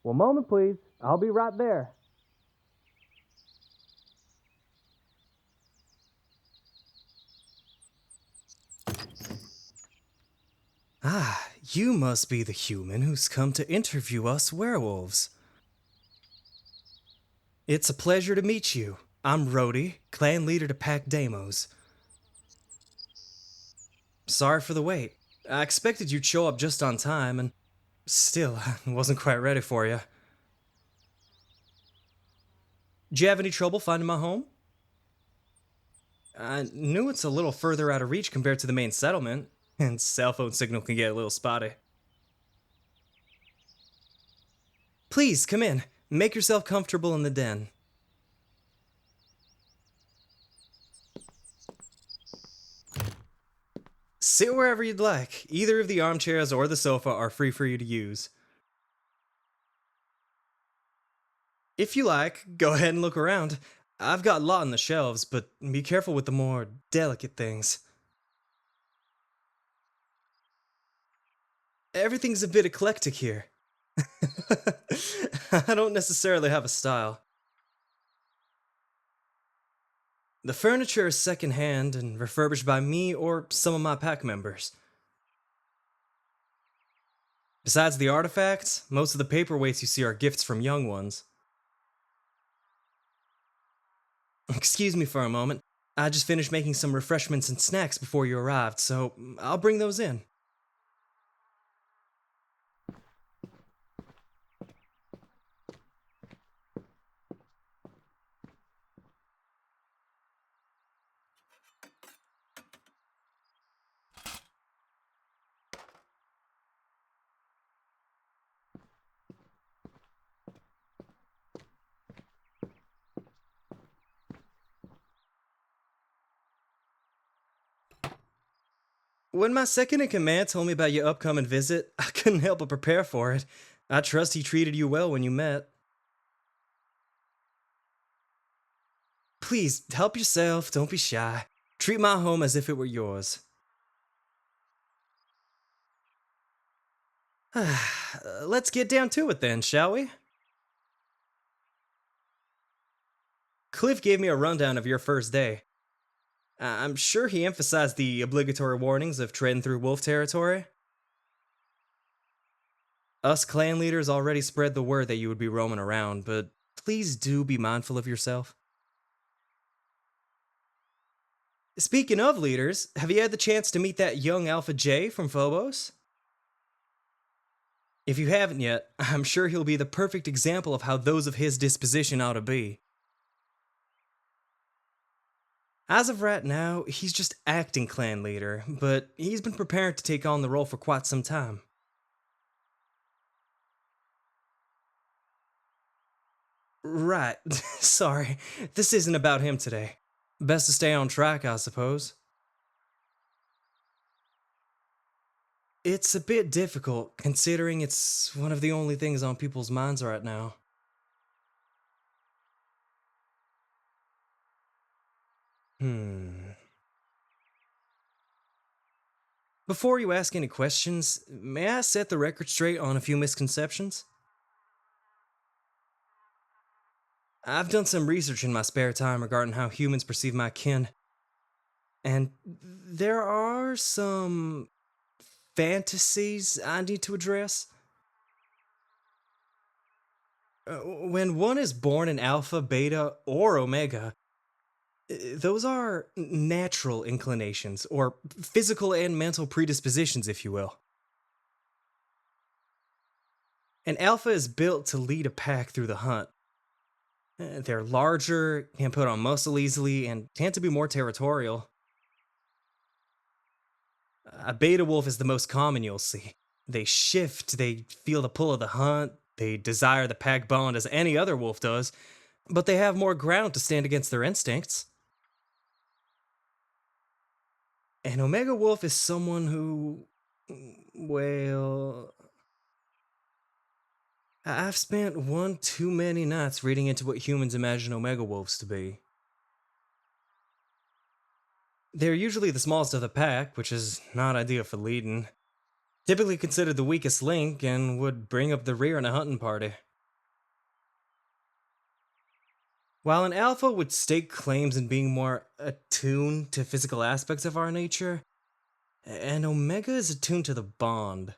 One moment, please. I'll be right there. Ah, you must be the human who's come to interview us werewolves. It's a pleasure to meet you. I'm Rody, clan leader to Pack Deimos. Sorry for the wait. I expected you'd show up just on time, and still, I wasn't quite ready for you. Did you have any trouble finding my home? I knew it's a little further out of reach compared to the main settlement, and cell phone signal can get a little spotty. Please, come in. Make yourself comfortable in the den. Sit wherever you'd like. Either of the armchairs or the sofa are free for you to use. If you like, go ahead and look around. I've got a lot on the shelves, but be careful with the more delicate things. Everything's a bit eclectic here. I don't necessarily have a style. The furniture is secondhand and refurbished by me or some of my pack members. Besides the artifacts, most of the paperweights you see are gifts from young ones. Excuse me for a moment. I just finished making some refreshments and snacks before you arrived, so I'll bring those in. When my second in command told me about your upcoming visit, I couldn't help but prepare for it. I trust he treated you well when you met. Please, help yourself, don't be shy. Treat my home as if it were yours. Let's get down to it then, shall we? Cliff gave me a rundown of your first day. I'm sure he emphasized the obligatory warnings of treading through wolf territory. Us clan leaders already spread the word that you would be roaming around, but please do be mindful of yourself. Speaking of leaders, have you had the chance to meet that young Alpha J from Phobos? If you haven't yet, I'm sure he'll be the perfect example of how those of his disposition ought to be. As of right now, he's just acting clan leader, but he's been preparing to take on the role for quite some time. Right, sorry, this isn't about him today. Best to stay on track, I suppose. It's a bit difficult, considering it's one of the only things on people's minds right now. Hmm. Before you ask any questions, may I set the record straight on a few misconceptions? I've done some research in my spare time regarding how humans perceive my kin, and there are some fantasies I need to address. When one is born in Alpha, Beta, or Omega, those are natural inclinations, or physical and mental predispositions, if you will. An Alpha is built to lead a pack through the hunt. They're larger, can put on muscle easily, and tend to be more territorial. A beta wolf is the most common you'll see. They shift, they feel the pull of the hunt, they desire the pack bond as any other wolf does, but they have more ground to stand against their instincts. An Omega Wolf is someone who, well, I've spent one too many nights reading into what humans imagine Omega Wolves to be. They're usually the smallest of the pack, which is not ideal for leading. Typically considered the weakest link and would bring up the rear in a hunting party. While an alpha would stake claims in being more attuned to physical aspects of our nature, an omega is attuned to the bond.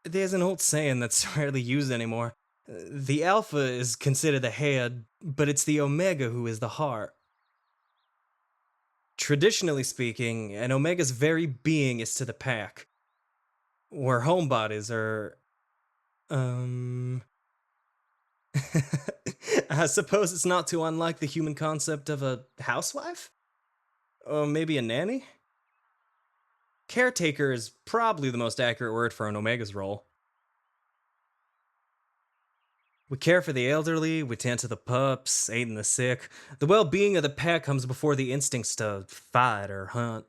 There's an old saying that's rarely used anymore. The alpha is considered the head, but it's the omega who is the heart. Traditionally speaking, an omega's very being is to the pack, where homebodies are. Um. I suppose it's not too unlike the human concept of a housewife? Or maybe a nanny? Caretaker is probably the most accurate word for an omega's role. We care for the elderly, we tend to the pups, aid in the sick. The well being of the pack comes before the instincts to fight or hunt.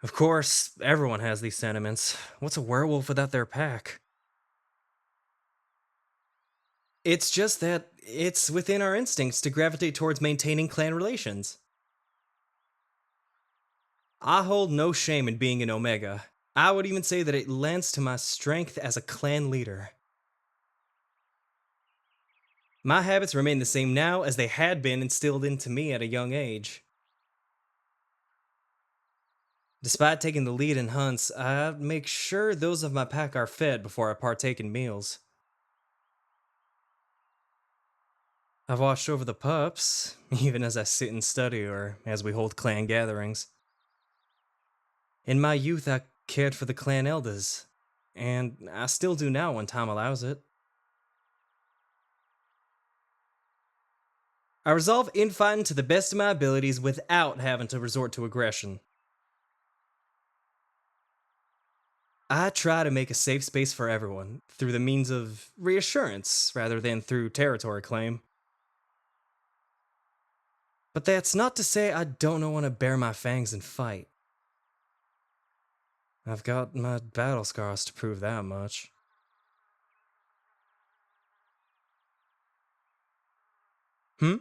Of course, everyone has these sentiments. What's a werewolf without their pack? It's just that it's within our instincts to gravitate towards maintaining clan relations. I hold no shame in being an Omega. I would even say that it lends to my strength as a clan leader. My habits remain the same now as they had been instilled into me at a young age. Despite taking the lead in hunts, I make sure those of my pack are fed before I partake in meals. I've watched over the pups, even as I sit and study or as we hold clan gatherings. In my youth, I cared for the clan elders, and I still do now when time allows it. I resolve infighting to the best of my abilities without having to resort to aggression. I try to make a safe space for everyone through the means of reassurance rather than through territory claim. But that's not to say I don't know when to bare my fangs and fight. I've got my battle scars to prove that much. Hmm?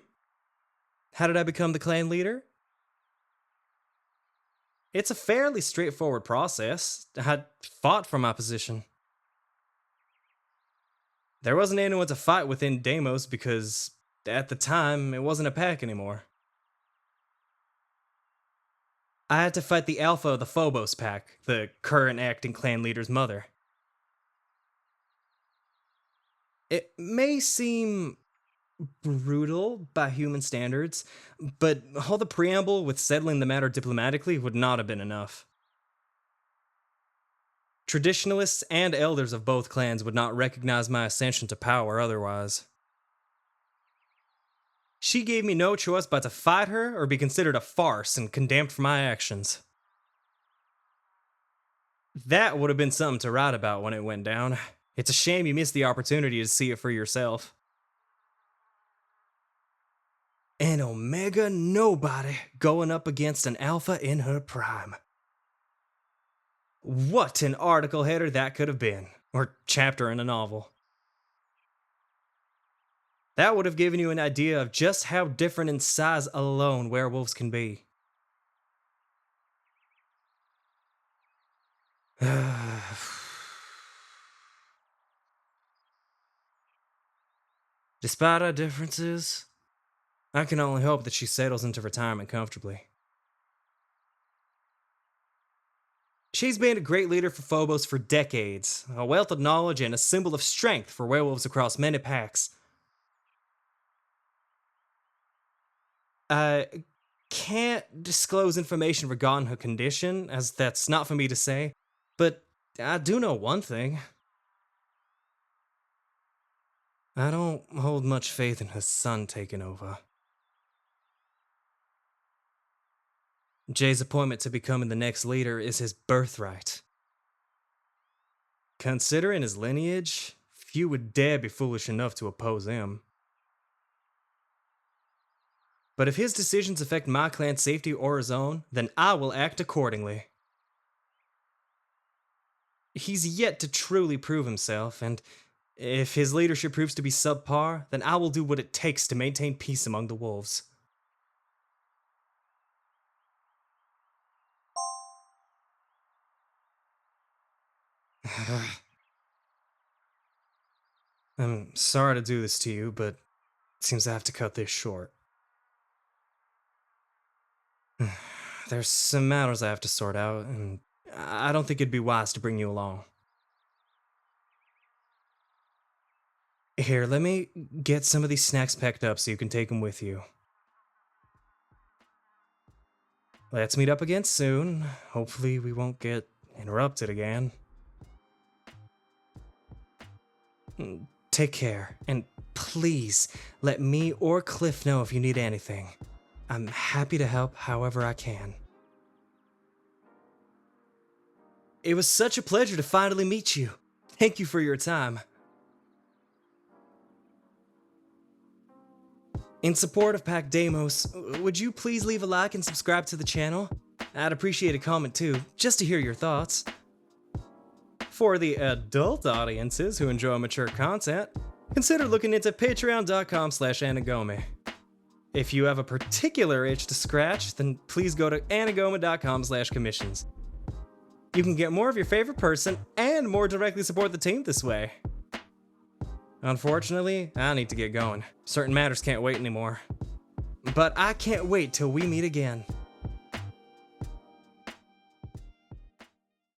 How did I become the clan leader? It's a fairly straightforward process. I fought for my position. There wasn't anyone to fight within Deimos because, at the time, it wasn't a pack anymore. I had to fight the alpha of the Phobos pack, the current acting clan leader's mother. It may seem brutal by human standards, but all the preamble with settling the matter diplomatically would not have been enough. Traditionalists and elders of both clans would not recognize my ascension to power otherwise. She gave me no choice but to fight her or be considered a farce and condemned for my actions. That would have been something to write about when it went down. It's a shame you missed the opportunity to see it for yourself. An Omega nobody going up against an Alpha in her prime. What an article header that could have been, or chapter in a novel. That would have given you an idea of just how different in size alone werewolves can be. Despite our differences, I can only hope that she settles into retirement comfortably. She's been a great leader for Phobos for decades, a wealth of knowledge and a symbol of strength for werewolves across many packs. I can't disclose information regarding her condition, as that's not for me to say, but I do know one thing. I don't hold much faith in her son taking over. Jay's appointment to becoming the next leader is his birthright. Considering his lineage, few would dare be foolish enough to oppose him. But if his decisions affect my clan's safety or his own, then I will act accordingly. He's yet to truly prove himself, and if his leadership proves to be subpar, then I will do what it takes to maintain peace among the wolves. I'm sorry to do this to you, but it seems I have to cut this short. There's some matters I have to sort out, and I don't think it'd be wise to bring you along. Here, let me get some of these snacks packed up so you can take them with you. Let's meet up again soon. Hopefully we won't get interrupted again. Take care, and please let me or Cliff know if you need anything. I'm happy to help however I can. It was such a pleasure to finally meet you. Thank you for your time. In support of Pac Deimos, would you please leave a like and subscribe to the channel? I'd appreciate a comment too, just to hear your thoughts. For the adult audiences who enjoy mature content, consider looking into patreon.com/anagome. If you have a particular itch to scratch, then please go to anagoma.com/commissions. You can get more of your favorite person and more directly support the team this way. Unfortunately, I need to get going. Certain matters can't wait anymore. But I can't wait till we meet again.